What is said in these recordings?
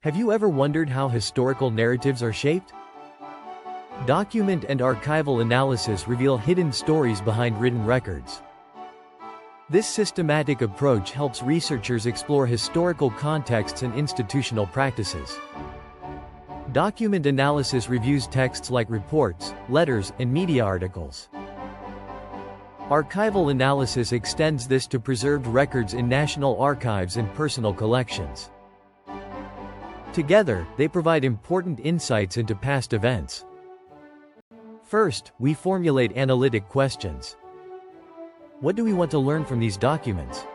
Have you ever wondered how historical narratives are shaped? Document and archival analysis reveal hidden stories behind written records. This systematic approach helps researchers explore historical contexts and institutional practices. Document analysis reviews texts like reports, letters, and media articles. Archival analysis extends this to preserved records in national archives and personal collections. Together, they provide important insights into past events. First, we formulate analytic questions. What do we want to learn from these documents?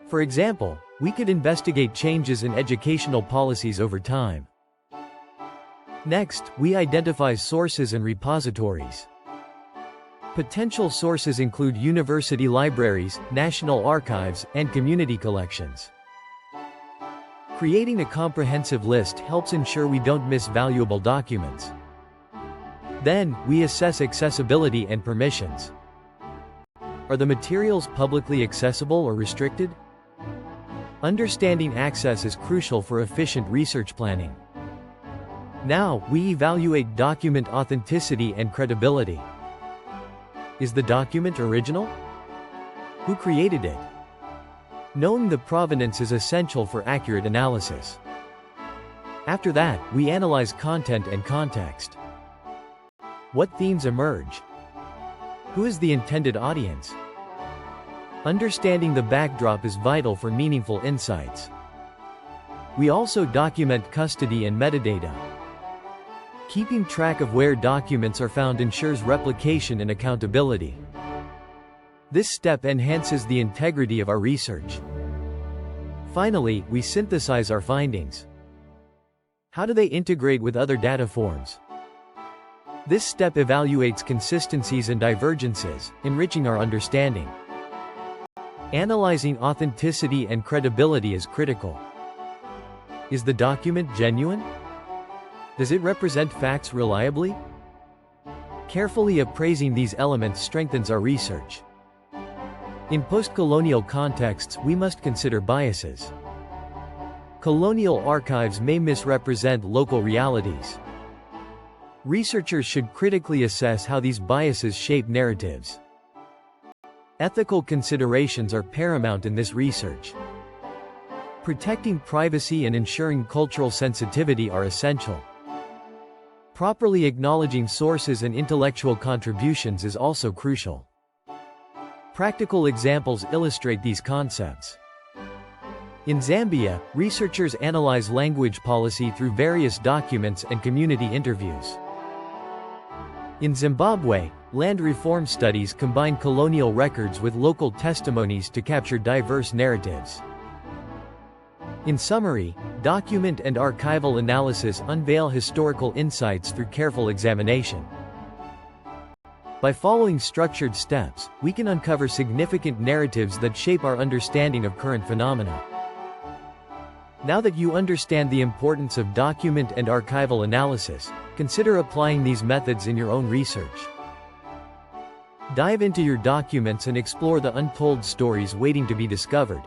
For example, we could investigate changes in educational policies over time. Next, we identify sources and repositories. Potential sources include university libraries, national archives, and community collections. Creating a comprehensive list helps ensure we don't miss valuable documents. Then, we assess accessibility and permissions. Are the materials publicly accessible or restricted? Understanding access is crucial for efficient research planning. Now, we evaluate document authenticity and credibility. Is the document original? Who created it? Knowing the provenance is essential for accurate analysis. After that, we analyze content and context. What themes emerge? Who is the intended audience? Understanding the backdrop is vital for meaningful insights. We also document custody and metadata. Keeping track of where documents are found ensures replication and accountability. This step enhances the integrity of our research. Finally, we synthesize our findings. How do they integrate with other data forms? This step evaluates consistencies and divergences, enriching our understanding. Analyzing authenticity and credibility is critical. Is the document genuine? Does it represent facts reliably? Carefully appraising these elements strengthens our research. In post-colonial contexts, we must consider biases. Colonial archives may misrepresent local realities. Researchers should critically assess how these biases shape narratives. Ethical considerations are paramount in this research. Protecting privacy and ensuring cultural sensitivity are essential. Properly acknowledging sources and intellectual contributions is also crucial. Practical examples illustrate these concepts. In Zambia, researchers analyze language policy through various documents and community interviews. In Zimbabwe, land reform studies combine colonial records with local testimonies to capture diverse narratives. In summary, document and archival analysis unveil historical insights through careful examination. By following structured steps, we can uncover significant narratives that shape our understanding of current phenomena. Now that you understand the importance of document and archival analysis, consider applying these methods in your own research. Dive into your documents and explore the untold stories waiting to be discovered.